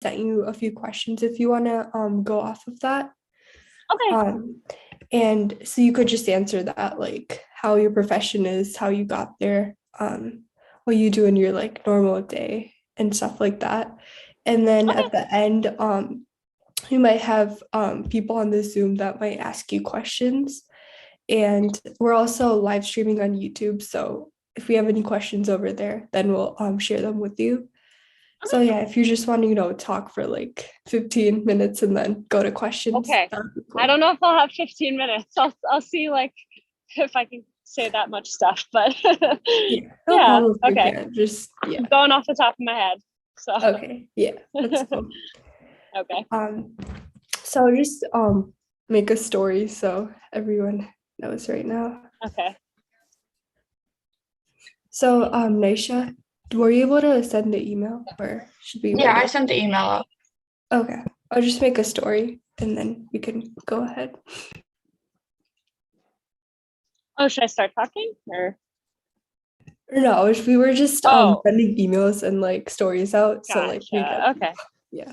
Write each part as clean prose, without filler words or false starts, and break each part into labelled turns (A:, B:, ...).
A: sent you a few questions if you want to go off of that.
B: Okay.
A: Um, and so you could just answer that, like how your profession is, how you got there, what you do in your like normal day and stuff like that. And then
B: Okay.
A: at the end, we might have people on the Zoom that might ask you questions. And we're also live streaming on YouTube. So if we have any questions over there, then we'll share them with you. So
B: Okay.
A: yeah, if you just want to, talk for like 15 minutes and then go to questions,
B: Okay.
A: that would be
B: I
A: cool.
B: don't know if I'll have 15 minutes. I'll see like if I can say that much stuff, but
A: Yeah, no
B: yeah.
A: problem if you
B: Okay.
A: can. Just yeah.
B: Going off the top of my head. So
A: Okay. Yeah, that's cool.
B: okay.
A: Um, so just make a story so everyone knows right now.
B: Okay.
A: So Naisha, were you able to send the email or should we
C: Yeah,
A: wait
C: I
A: it?
C: sent the email out.
A: Okay. I'll just make a story and then we can go ahead.
B: Oh, should I start talking or?
A: No, we were just
B: Oh,
A: sending emails and like stories out. So like we got
B: gotcha. Okay.
A: yeah.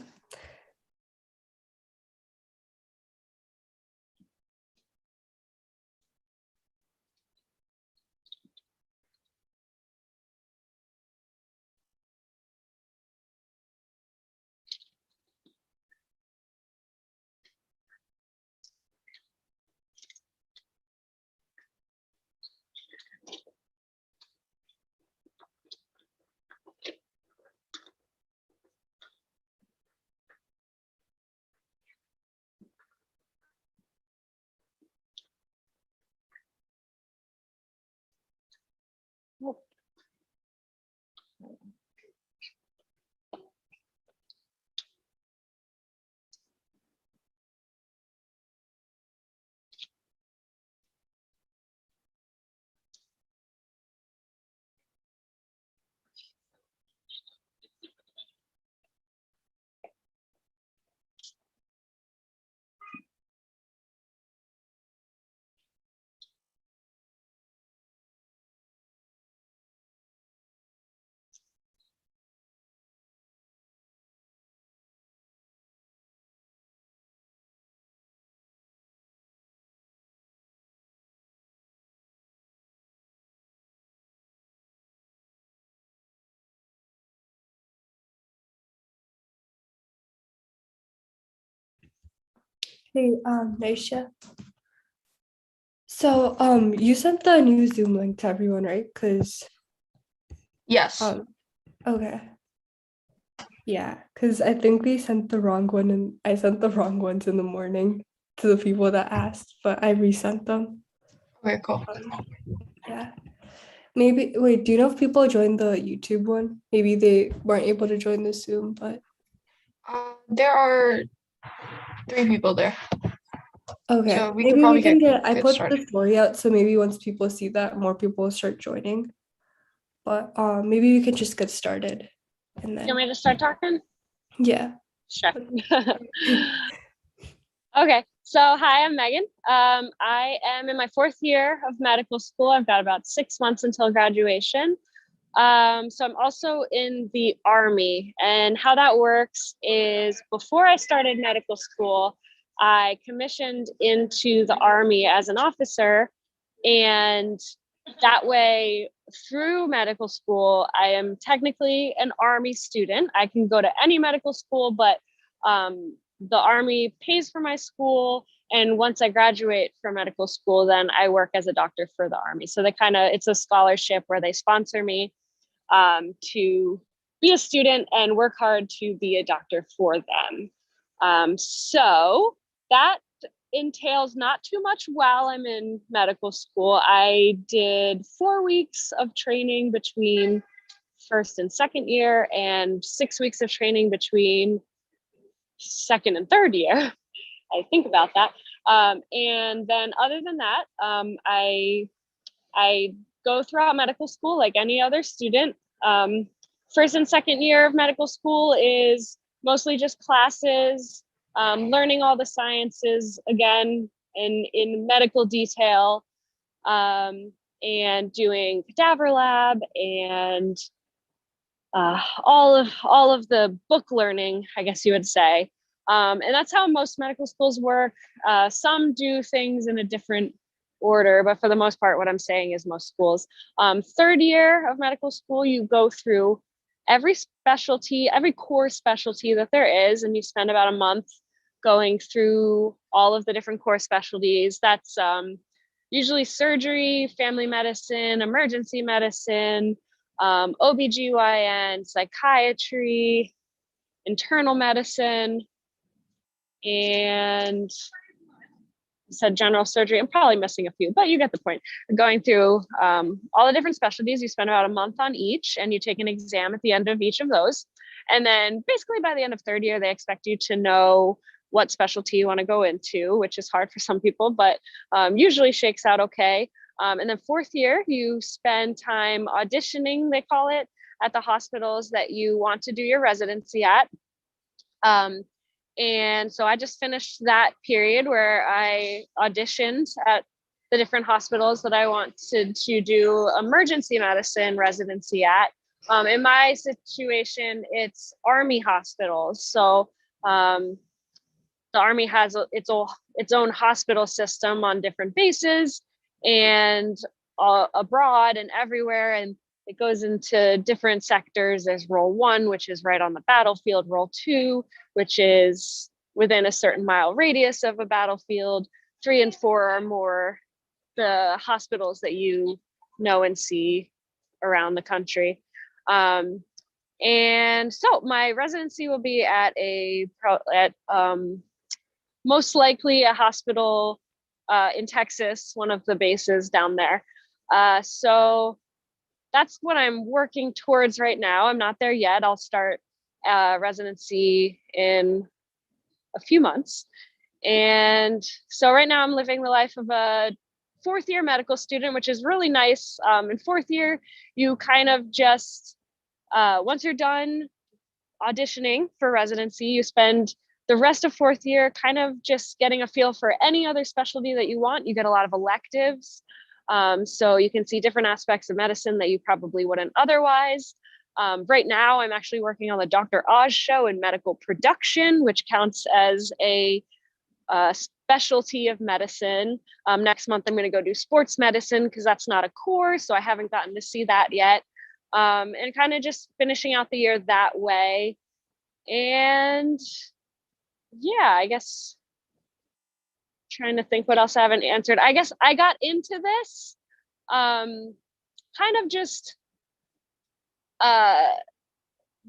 A: Hey, Naisha. So you sent the new Zoom link to everyone, right? Because
C: Yes.
A: okay. Yeah, because I think we sent the wrong one and I sent the wrong ones in the morning to the people that asked, but I resent them.
C: Okay, cool.
A: Yeah. Maybe wait, do you know if people joined the YouTube one? Maybe they weren't able to join the Zoom, but
C: There are 3 people there,
A: okay.
C: so we could
A: Maybe we
C: probably
A: can
C: get
A: get I
C: get
A: put
C: started.
A: the story out, so maybe once people see that, more people will start joining. But maybe we can just get started and
B: You want
A: then
B: me to start talking?
A: yeah.
B: Sure. Okay, so hi, I'm Megan. I am in my 4th year of medical school. I've got about 6 months until graduation. So I'm also in the Army, and how that works is before I started medical school, I commissioned into the Army as an officer, and that way through medical school, I am technically an Army student. I can go to any medical school, but the Army pays for my school. And once I graduate from medical school, then I work as a doctor for the Army. So it's a scholarship where they sponsor me to be a student and work hard to be a doctor for them. So that entails not too much while I'm in medical school. I did 4 weeks of training between first and second year, and 6 weeks of training between second and third year. I think about that. And then other than that, I go throughout medical school like any other student. First and second year of medical school is mostly just classes, learning all the sciences again in medical detail, and doing cadaver lab and all of the book learning, I guess you would say. And that's how most medical schools work. Some do things in a different order, but for the most part, what I'm saying is most schools. Third year of medical school, you go through every specialty, every core specialty that there is, and you spend about a month going through all of the different core specialties. That's usually surgery, family medicine, emergency medicine, OBGYN, psychiatry, internal medicine, and said general surgery. I'm probably missing a few, but you get the point. Going through all the different specialties, you spend about a month on each, and you take an exam at the end of each of those. And then basically by the end of third year, they expect you to know what specialty you want to go into, which is hard for some people, but usually shakes out okay. And then fourth year, you spend time auditioning, they call it, at the hospitals that you want to do your residency at. And so I just finished that period where I auditioned at the different hospitals that I wanted to do emergency medicine residency at. In my situation, it's Army hospitals. So the Army has its own hospital system on different bases and abroad and everywhere. And it goes into different sectors. There's role 1, which is right on the battlefield, role 2, which is within a certain mile radius of a battlefield. 3 and 4 are more the hospitals that you know and see around the country. And so my residency will be at most likely a hospital in Texas, one of the bases down there. So that's what I'm working towards right now. I'm not there yet. I'll start residency in a few months. And so right now I'm living the life of a fourth year medical student, which is really nice. In fourth year, you kind of just, once you're done auditioning for residency, you spend the rest of fourth year kind of just getting a feel for any other specialty that you want. You get a lot of electives. So you can see different aspects of medicine that you probably wouldn't otherwise. Right now, I'm actually working on the Dr. Oz show in medical production, which counts as a specialty of medicine. Next month, I'm going to go do sports medicine because that's not a core, so I haven't gotten to see that yet. And kind of just finishing out the year that way. And yeah, I guess trying to think what else I haven't answered. I guess I got into this kind of just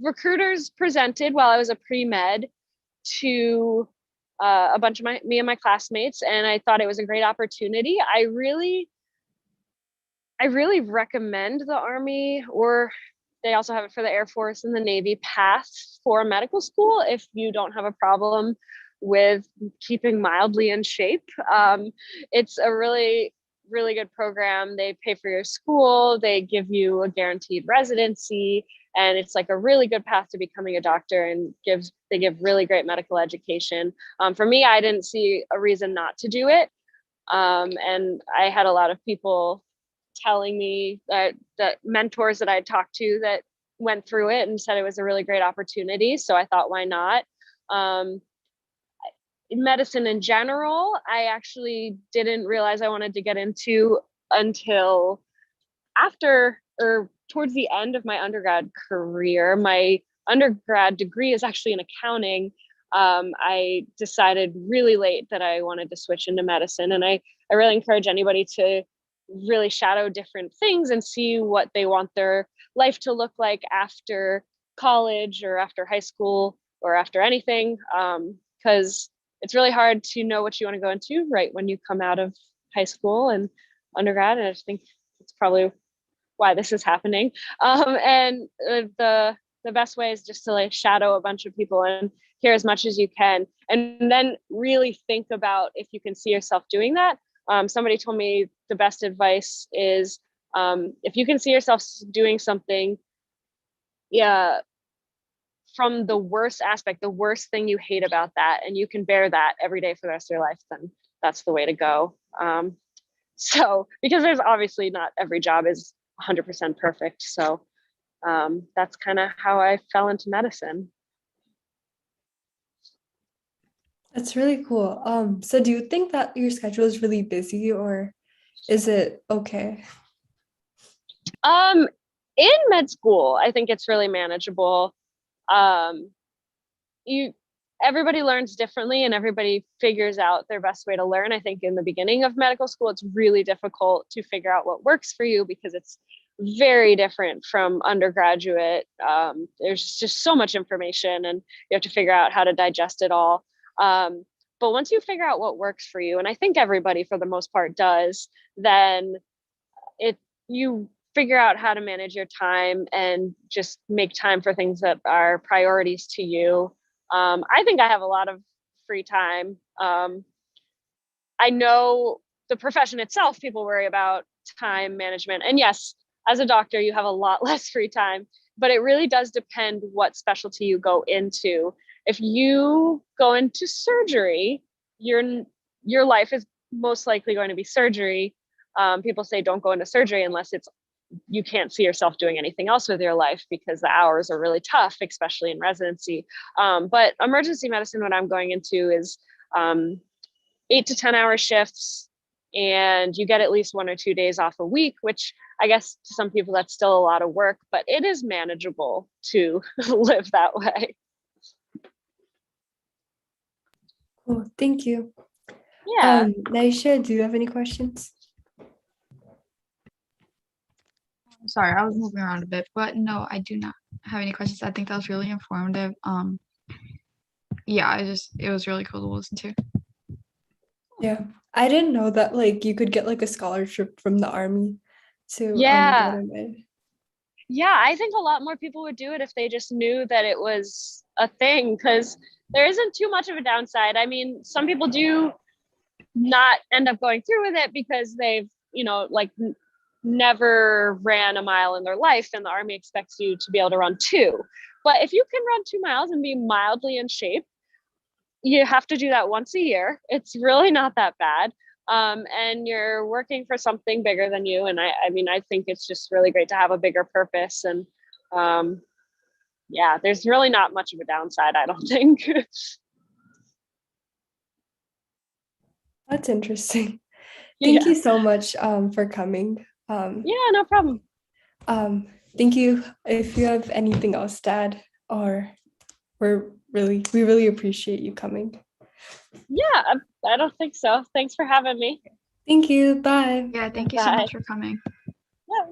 B: recruiters presented while I was a pre-med to a bunch of me and my classmates, and I thought it was a great opportunity. I really recommend the Army, or they also have it for the Air Force and the Navy, path for medical school if you don't have a problem with keeping mildly in shape. It's a really good program. They pay for your school, they give you a guaranteed residency, and it's like a really good path to becoming a doctor, and they give really great medical education. For me, I didn't see a reason not to do it. And I had a lot of people telling me that mentors that I had talked to that went through it and said it was a really great opportunity. So I thought, why not? Medicine in general, I actually didn't realize I wanted to get into until after or towards the end of my undergrad career. My undergrad degree is actually in accounting. I decided really late that I wanted to switch into medicine, and I really encourage anybody to really shadow different things and see what they want their life to look like after college or after high school or after anything, because it's really hard to know what you want to go into right when you come out of high school and undergrad. And I think it's probably why this is happening. And the best way is just to like shadow a bunch of people and hear as much as you can, and then really think about if you can see yourself doing that. Somebody told me the best advice is if you can see yourself doing something, yeah, from the worst aspect, the worst thing you hate about that, and you can bear that every day for the rest of your life, then that's the way to go. So because there's obviously not every job is 100% perfect. So that's kind of how I fell into medicine.
A: That's really cool. So do you think that your schedule is really busy or is it okay?
B: Um, in med school, I think it's really manageable. Um, you Everybody learns differently and everybody figures out their best way to learn. I think in the beginning of medical school, it's really difficult to figure out what works for you because it's very different from undergraduate. There's just so much information and you have to figure out how to digest it all. Um, but once you figure out what works for you, and I think everybody for the most part does, then you figure out how to manage your time and just make time for things that are priorities to you. I think I have a lot of free time. I know the profession itself, people worry about time management. And yes, as a doctor, you have a lot less free time, but it really does depend what specialty you go into. If you go into surgery, your life is most likely going to be surgery. People say don't go into surgery unless you can't see yourself doing anything else with your life because the hours are really tough, especially in residency. But emergency medicine, what I'm going into is 8 to 10 hour shifts, and you get at least 1 or 2 days off a week, which I guess to some people that's still a lot of work, but it is manageable to live that way.
A: Cool, thank you.
B: Yeah.
A: Naisha, do you have any questions?
C: Sorry, I was moving around a bit, but no, I do not have any questions. I think that was really informative. Yeah, it was really cool to listen to.
A: Yeah, I didn't know that like you could get like a scholarship from the army to go
B: Yeah.
A: to med.
B: Yeah, I think a lot more people would do it if they just knew that it was a thing, because there isn't too much of a downside. I mean, some people do not end up going through with it because they've, like never ran a mile in their life, and the army expects you to be able to run 2. But if you can run 2 miles and be mildly in shape, you have to do that once a year. It's really not that bad. And you're working for something bigger than you. And I mean, I think it's just really great to have a bigger purpose. And yeah, there's really not much of a downside, I don't think.
A: That's interesting. Thank
B: Yeah.
A: you so much for coming.
B: Yeah, no problem.
A: Thank you. If you have anything else to add, or we really appreciate you coming.
B: Yeah, I don't think so. Thanks for having me.
A: Thank you. Bye.
C: Yeah, thank you so
B: Bye.
C: much for coming.
B: Yeah.